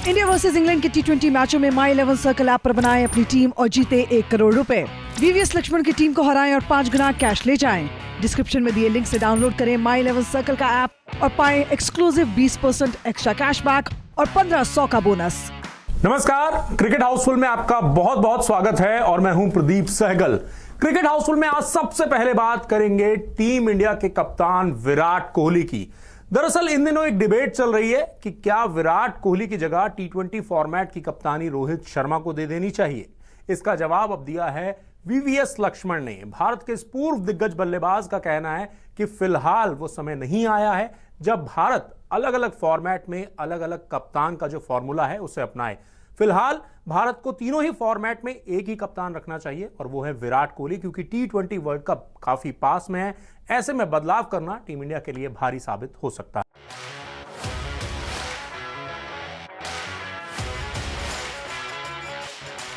India versus England के टी20 मैचों में माई 11 सर्कल ऐप पर बनाएं अपनी टीम और जीते 1 करोड़ रुपए। वीवीएस लक्ष्मण की टीम को हराएं और 5 गुना कैश ले जाएं। डिस्क्रिप्शन में दिए लिंक से डाउनलोड करें माई 11 सर्कल का ऐप और पाएं एक्सक्लूसिव 20% एक्स्ट्रा कैशबैक और 1500 का बोनस। नमस्कार, क्रिकेट हाउसफुल में आपका बहुत बहुत स्वागत है और मैं हूं प्रदीप सहगल। क्रिकेट हाउसफुल में आज सबसे पहले बात करेंगे टीम इंडिया के कप्तान विराट कोहली की। दरअसल इन दिनों एक डिबेट चल रही है कि क्या विराट कोहली की जगह टी20 फॉर्मेट की कप्तानी रोहित शर्मा को दे देनी चाहिए। इसका जवाब अब दिया है वीवीएस लक्ष्मण ने। भारत के इस पूर्व दिग्गज बल्लेबाज का कहना है कि फिलहाल वो समय नहीं आया है जब भारत अलग अलग फॉर्मेट में अलग अलग कप्तान का जो फॉर्मूला है उसे अपनाए। फिलहाल भारत को तीनों ही फॉर्मेट में एक ही कप्तान रखना चाहिए और वो है विराट कोहली, क्योंकि टी20 वर्ल्ड कप काफी पास में है। ऐसे में बदलाव करना टीम इंडिया के लिए भारी साबित हो सकता है।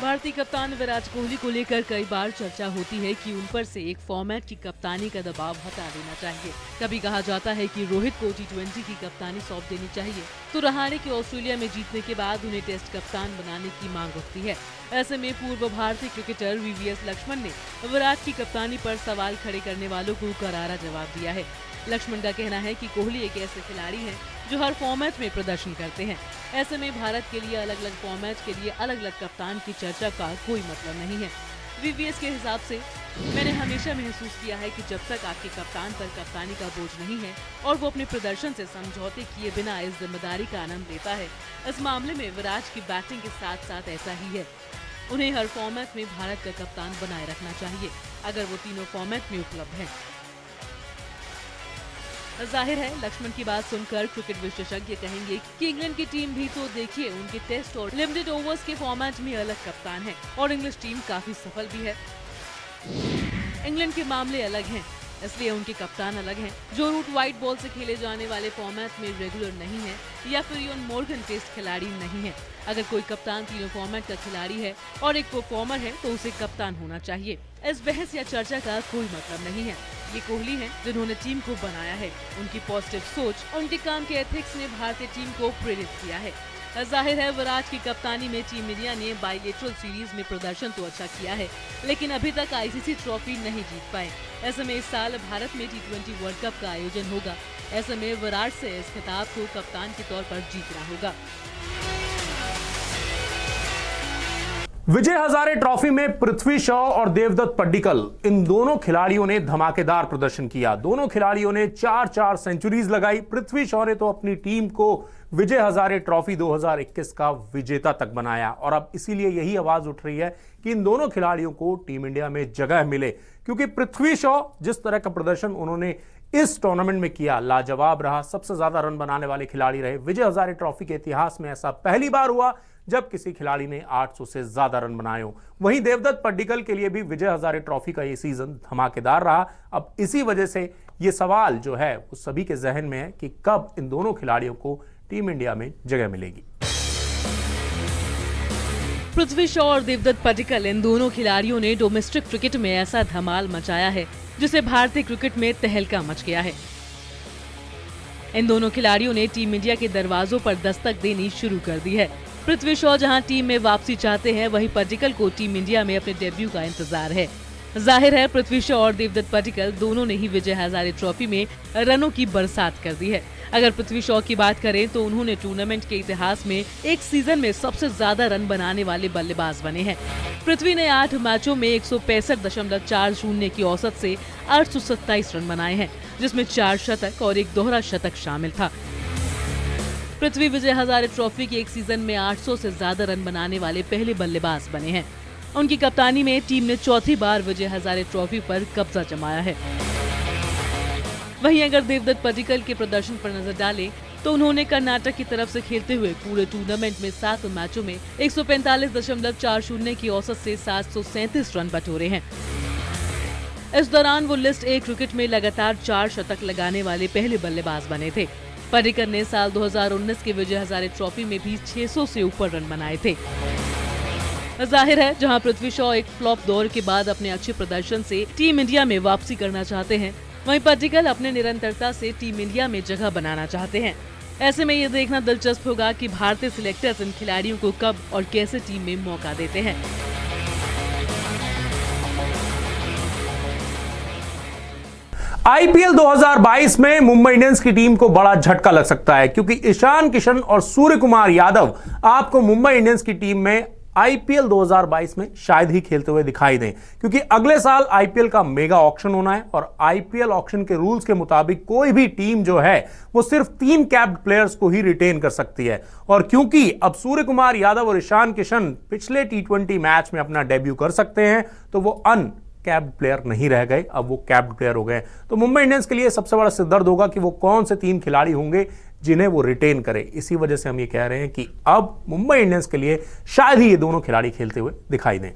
भारतीय कप्तान विराट कोहली को लेकर कई बार चर्चा होती है कि उन पर से एक फॉर्मेट की कप्तानी का दबाव हटा देना चाहिए। कभी कहा जाता है कि रोहित को टी20 की कप्तानी सौंप देनी चाहिए, तो रहाणे के ऑस्ट्रेलिया में जीतने के बाद उन्हें टेस्ट कप्तान बनाने की मांग उठती है। ऐसे में पूर्व भारतीय क्रिकेटर वीवीएस लक्ष्मण ने विराट की कप्तानी पर सवाल खड़े करने वालों को करारा जवाब दिया है। लक्ष्मण का कहना है कि कोहली एक ऐसे खिलाड़ी हैं जो हर फॉर्मेट में प्रदर्शन करते हैं। ऐसे में भारत के लिए अलग अलग फॉर्मेट के लिए अलग अलग कप्तान की चर्चा का कोई मतलब नहीं है। वीवीएस के हिसाब से मैंने हमेशा महसूस किया है कि जब तक आपके कप्तान पर कप्तानी का बोझ नहीं है और वो अपने प्रदर्शन से समझौते किए बिना इस जिम्मेदारी का आनंद लेता है। इस मामले में विराट की बैटिंग के साथ साथ ऐसा ही है। उन्हें हर फॉर्मेट में भारत का कप्तान बनाए रखना चाहिए अगर वो तीनों फॉर्मेट में उपलब्ध है। जाहिर है लक्ष्मण की बात सुनकर क्रिकेट विशेषज्ञ कहेंगे कि इंग्लैंड की टीम भी तो देखिए, उनके टेस्ट और लिमिटेड ओवर्स के फॉर्मेट में अलग कप्तान है और इंग्लिश टीम काफी सफल भी है। इंग्लैंड के मामले अलग हैं, इसलिए उनके कप्तान अलग हैं। जो रूट व्हाइट बॉल से खेले जाने वाले फॉर्मेट में रेगुलर नहीं है या फिर इयान मॉर्गन टेस्ट खिलाड़ी नहीं है। अगर कोई कप्तान तीनों फॉर्मेट का खिलाड़ी है और एक परफॉर्मर है तो उसे कप्तान होना चाहिए। इस बहस या चर्चा का कोई मतलब नहीं है। ये कोहली हैं जिन्होंने टीम को बनाया है। उनकी पॉजिटिव सोच और उनके काम के एथिक्स ने भारतीय टीम को प्रेरित किया है। जाहिर है विराट की कप्तानी में टीम इंडिया ने बाइलेटरल सीरीज में प्रदर्शन तो अच्छा किया है, लेकिन अभी तक आईसीसी ट्रॉफी नहीं जीत पाए। ऐसे में इस साल भारत में टी20 वर्ल्ड कप का आयोजन होगा। ऐसे में विराट से इस खिताब को कप्तान के तौर पर जीतना होगा। विजय हजारे ट्रॉफी में पृथ्वी शॉ और देवदत्त पड्डीकल, इन दोनों खिलाड़ियों ने धमाकेदार प्रदर्शन किया। दोनों खिलाड़ियों ने 4-4 सेंचुरीज लगाई। पृथ्वी शॉ ने तो अपनी टीम को विजय हजारे ट्रॉफी 2021 का विजेता तक बनाया और अब इसीलिए यही आवाज उठ रही है कि इन दोनों खिलाड़ियों को टीम इंडिया में जगह मिले, क्योंकि पृथ्वी शॉ जिस तरह का प्रदर्शन उन्होंने इस टूर्नामेंट में किया, लाजवाब रहा। सबसे ज्यादा रन बनाने वाले खिलाड़ी रहे। विजय हजारे ट्रॉफी के इतिहास में ऐसा पहली बार हुआ जब किसी खिलाड़ी ने 800 से ज्यादा रन बनाए हो। वहीं देवदत्त पड्डीकल के लिए भी विजय हजारे ट्रॉफी का ये सीजन धमाकेदार रहा। अब इसी वजह से ये सवाल जो है वो सभी के जहन में है कि कब इन दोनों खिलाड़ियों को टीम इंडिया में जगह मिलेगी। पृथ्वी शॉ और देवदत्त पड्डीकल, इन दोनों खिलाड़ियों ने डोमेस्टिक क्रिकेट में ऐसा धमाल मचाया है जिसे भारतीय क्रिकेट में तहलका मच गया है। इन दोनों खिलाड़ियों ने टीम इंडिया के दरवाजों पर दस्तक देनी शुरू कर दी है। पृथ्वी शॉ जहां टीम में वापसी चाहते हैं, वहीं पड्डीकल को टीम इंडिया में अपने डेब्यू का इंतजार है। जाहिर है पृथ्वी शॉ और देवदत्त पड्डीकल दोनों ने ही विजय हजारे ट्रॉफी में रनों की बरसात कर दी है। अगर पृथ्वी शॉ की बात करें तो उन्होंने टूर्नामेंट के इतिहास में एक सीजन में सबसे ज्यादा रन बनाने वाले बल्लेबाज बने हैं। पृथ्वी ने 8 मैचों में 165.40 की औसत से 827 रन बनाए हैं, जिसमें 4 शतक और एक दोहरा शतक शामिल था। पृथ्वी विजय हजारे ट्रॉफी के एक सीजन में 800 से ज्यादा रन बनाने वाले पहले बल्लेबाज बने हैं। उनकी कप्तानी में टीम ने चौथी बार विजय हजारे ट्रॉफी पर कब्जा जमाया है। वहीं अगर देवदत्त पड्डीकल के प्रदर्शन पर नजर डालें तो उन्होंने कर्नाटक की तरफ से खेलते हुए पूरे टूर्नामेंट में 7 मैचों में 145.40 की औसत से 737 रन बटोरे हैं। इस दौरान वो लिस्ट ए क्रिकेट में लगातार 4 शतक लगाने वाले पहले बल्लेबाज बने थे। पड्डीकल ने साल 2019 के विजय हजारे ट्रॉफी में भी 600 से ऊपर रन बनाए थे। जाहिर है जहां पृथ्वी शॉ एक फ्लॉप दौर के बाद अपने अच्छे प्रदर्शन से टीम इंडिया में वापसी करना चाहते हैं, वहीं पड्डीकल अपने निरंतरता से टीम इंडिया में जगह बनाना चाहते हैं। ऐसे में ये देखना दिलचस्प होगा कि भारतीय सिलेक्टर्स इन खिलाड़ियों को कब और कैसे टीम में मौका देते हैं। आईपीएल 2022 में मुंबई इंडियंस की टीम को बड़ा झटका लग सकता है, क्योंकि ईशान किशन और सूर्य कुमार यादव आपको मुंबई इंडियंस की टीम में आईपीएल 2022 में शायद ही खेलते हुए दिखाई दें, क्योंकि अगले साल आईपीएल का मेगा ऑक्शन होना है और आईपीएल ऑक्शन के रूल्स के मुताबिक कोई भी टीम जो है वो सिर्फ 3 कैप्ड प्लेयर्स को ही रिटेन कर सकती है। और क्योंकि अब सूर्य कुमार यादव और ईशान किशन पिछले T20 मैच में अपना डेब्यू कर सकते हैं, तो वो कैप्ड प्लेयर नहीं रह गए, अब वो कैप्ड प्लेयर हो गए। तो मुंबई इंडियंस के लिए सबसे बड़ा सिरदर्द होगा कि वो कौन से 3 खिलाड़ी होंगे जिन्हें वो रिटेन करे। इसी वजह से हम ये कह रहे हैं कि अब मुंबई इंडियंस के लिए शायद ही ये दोनों खिलाड़ी खेलते हुए दिखाई दें।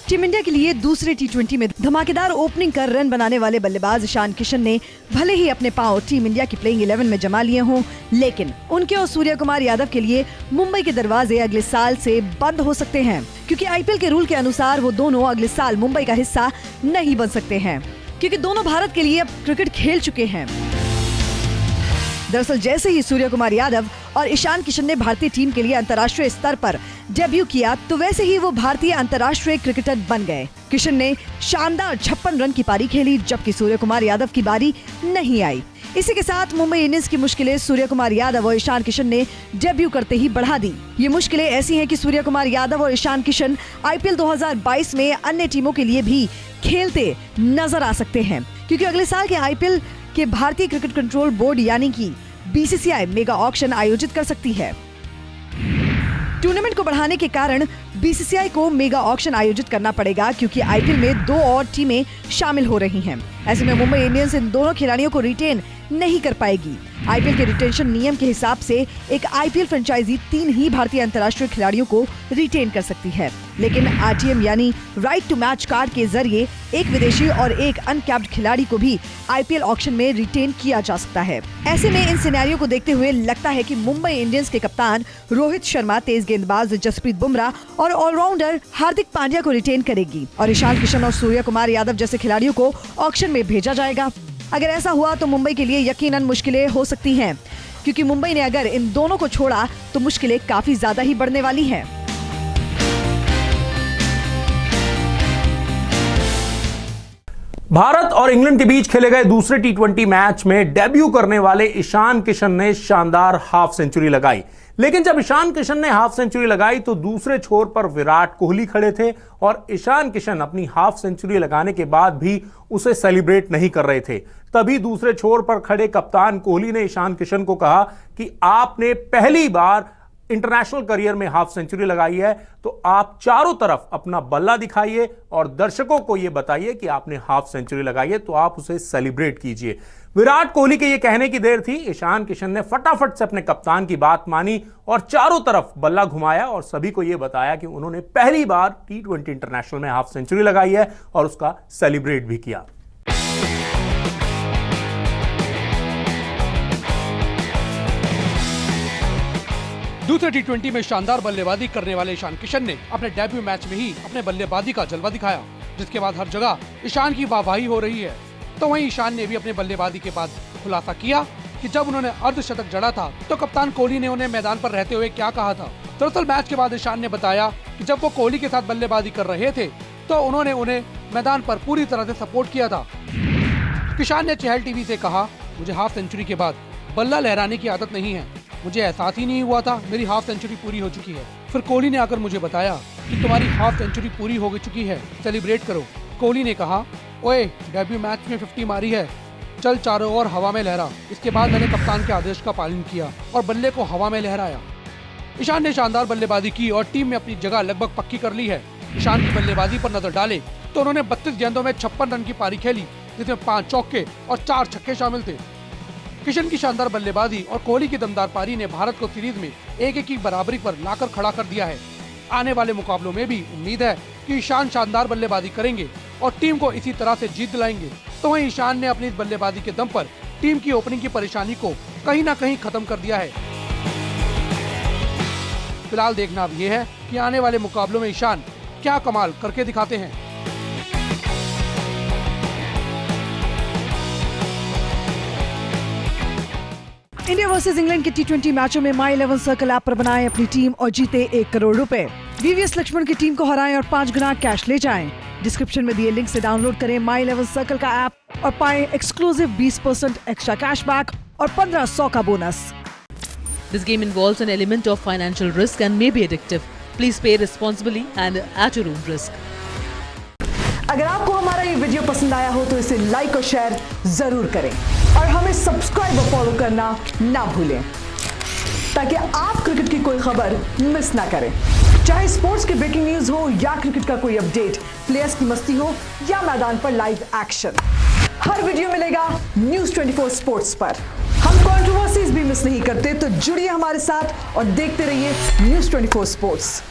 टीम इंडिया के लिए दूसरे T20 में धमाकेदार ओपनिंग कर रन बनाने वाले बल्लेबाज ईशान किशन ने भले ही अपने पांव टीम इंडिया की प्लेइंग 11 में जमा लिए हों, लेकिन उनके और सूर्य कुमार यादव के लिए मुंबई के दरवाजे अगले साल से बंद हो सकते हैं, क्योंकि आईपीएल के रूल के अनुसार वो दोनों अगले साल मुंबई का हिस्सा नहीं बन सकते हैं, क्योंकि दोनों भारत के लिए अब क्रिकेट खेल चुके हैं। दरअसल जैसे ही सूर्य कुमार यादव और ईशान किशन ने भारतीय टीम के लिए अंतर्राष्ट्रीय स्तर पर डेब्यू किया, तो वैसे ही वो भारतीय अंतर्राष्ट्रीय क्रिकेटर बन गए। किशन ने शानदार 56 रन की पारी खेली, जबकि सूर्य कुमार यादव की बारी नहीं आई। इसी के साथ मुंबई इंडियंस की मुश्किलें सूर्य कुमार यादव और ईशान किशन ने डेब्यू करते ही बढ़ा दी। ये मुश्किलें ऐसी हैं कि सूर्य कुमार यादव और ईशान किशन आईपीएल 2022 में अन्य टीमों के लिए भी खेलते नजर आ सकते हैं, क्योंकि अगले साल के आईपीएल के भारतीय क्रिकेट कंट्रोल बोर्ड यानी कि बीसीसीआई मेगा ऑक्शन आयोजित कर सकती है। टूर्नामेंट को बढ़ाने के कारण बीसीसीआई को मेगा ऑक्शन आयोजित करना पड़ेगा, क्योंकि आईपीएल में 2 और टीमें शामिल हो रही हैं। ऐसे में मुंबई इंडियंस इन दोनों खिलाड़ियों को रिटेन नहीं कर पाएगी। आईपीएल के रिटेंशन नियम के हिसाब से एक आईपीएल फ्रेंचाइजी 3 ही भारतीय अंतर्राष्ट्रीय खिलाड़ियों को रिटेन कर सकती है, लेकिन आरटीएम यानी राइट टू मैच कार्ड के जरिए एक विदेशी और एक अनकैप्ड खिलाड़ी को भी आईपीएल ऑक्शन में रिटेन किया जा सकता है। ऐसे में इन सिनेरियो को देखते हुए लगता है कि मुंबई इंडियंस के कप्तान रोहित शर्मा तेज गेंदबाज जसप्रीत बुमराह और ऑलराउंडर हार्दिक पांड्या को रिटेन करेगी और ईशान किशन और सूर्य कुमार यादव जैसे खिलाड़ियों को ऑक्शन में भेजा जाएगा। अगर ऐसा हुआ तो मुंबई के लिए यकीनन मुश्किलें हो सकती हैं, क्योंकि मुंबई ने अगर इन दोनों को छोड़ा तो मुश्किलें काफी ज्यादा ही बढ़ने वाली हैं। भारत और इंग्लैंड के बीच खेले गए दूसरे T20 मैच में डेब्यू करने वाले ईशान किशन ने शानदार हाफ सेंचुरी लगाई, लेकिन जब ईशान किशन ने हाफ सेंचुरी लगाई तो दूसरे छोर पर विराट कोहली खड़े थे और ईशान किशन अपनी हाफ सेंचुरी लगाने के बाद भी उसे सेलिब्रेट नहीं कर रहे थे। तभी दूसरे छोर पर खड़े कप्तान कोहली ने ईशान किशन को कहा कि आपने पहली बार इंटरनेशनल करियर में हाफ सेंचुरी लगाई है, तो आप चारों तरफ अपना बल्ला दिखाइए और दर्शकों को यह बताइए कि आपने हाफ सेंचुरी लगाई है, तो आप उसे सेलिब्रेट कीजिए। विराट कोहली के ये कहने की देर थी, ईशान किशन ने फटाफट से अपने कप्तान की बात मानी और चारों तरफ बल्ला घुमाया और सभी को यह बताया कि उन्होंने पहली बार T20 इंटरनेशनल में हाफ सेंचुरी लगाई है और उसका सेलिब्रेट भी किया। दूसरे T20 में शानदार बल्लेबाजी करने वाले ईशान किशन ने अपने डेब्यू मैच में ही अपने बल्लेबाजी का जलवा दिखाया, जिसके बाद हर जगह ईशान की वाहवाही हो रही है। तो वहीं ईशान ने भी अपने बल्लेबाजी के बाद खुलासा किया कि जब उन्होंने अर्धशतक जड़ा था तो कप्तान कोहली ने उन्हें मैदान पर रहते हुए क्या कहा था। दरअसल मैच के बाद ईशान ने बताया कि जब वो कोहली के साथ बल्लेबाजी कर रहे थे तो उन्होंने उन्हें मैदान पर पूरी तरह से सपोर्ट किया था। ईशान ने चहल टीवी से कहा, मुझे हाफ सेंचुरी के बाद बल्ला लहराने की आदत नहीं है, मुझे एहसास ही नहीं हुआ था मेरी हाफ सेंचुरी पूरी हो चुकी है। फिर कोहली ने आकर मुझे बताया कि तुम्हारी हाफ सेंचुरी पूरी हो चुकी है, सेलिब्रेट करो। कोहली ने कहा, ओए डेब्यू मैच में 50 मारी है, चल चारों ओर हवा में लहरा। इसके बाद मैंने कप्तान के आदेश का पालन किया और बल्ले को हवा में लहराया। ईशान ने शानदार बल्लेबाजी की और टीम में अपनी जगह लगभग पक्की कर ली है। ईशान की बल्लेबाजी पर नजर डाले तो उन्होंने 32 गेंदों में 56 रन की पारी खेली, जिसमें 5 चौके और 4 छक्के शामिल थे। किशन की शानदार बल्लेबाजी और कोहली की दमदार पारी ने भारत को सीरीज में 1-1 की बराबरी पर लाकर खड़ा कर दिया है। आने वाले मुकाबलों में भी उम्मीद है कि ईशान शानदार बल्लेबाजी करेंगे और टीम को इसी तरह से जीत दिलाएंगे। तो वहीं ईशान ने अपनी इस बल्लेबाजी के दम पर टीम की ओपनिंग की परेशानी को कहीं ना कहीं खत्म कर दिया है। फिलहाल देखना अब ये है कि आने वाले मुकाबलों में ईशान क्या कमाल करके दिखाते हैं। इंडिया वर्सेस इंग्लैंड के T20 मैचों में माई 11 सर्कल ऐप पर बनाएं अपनी टीम और जीते 1 करोड़ रुपए। वीवीएस लक्ष्मण की टीम को हराएं और 5 गुना कैश ले जाएं। डिस्क्रिप्शन में दिए लिंक से डाउनलोड करें माई 11 सर्कल का ऐप और पाएं एक्सक्लूसिव 20% एक्स्ट्रा कैशबैक और 1500 का bonus. This game involves an element of financial risk and may be addictive. Please pay responsibly and at your own risk. अगर आपको हमारा ये वीडियो पसंद आया हो तो इसे लाइक और शेयर जरूर करें और हमें सब्सक्राइब और फॉलो करना ना भूलें ताकि आप क्रिकेट की कोई खबर मिस ना करें। चाहे स्पोर्ट्स की ब्रेकिंग न्यूज हो या क्रिकेट का कोई अपडेट, प्लेयर्स की मस्ती हो या मैदान पर लाइव एक्शन, हर वीडियो मिलेगा न्यूज़ 24 स्पोर्ट्स पर। हम कंट्रोवर्सीज भी मिस नहीं करते, तो जुड़िए हमारे साथ और देखते रहिए न्यूज़ 24 स्पोर्ट्स।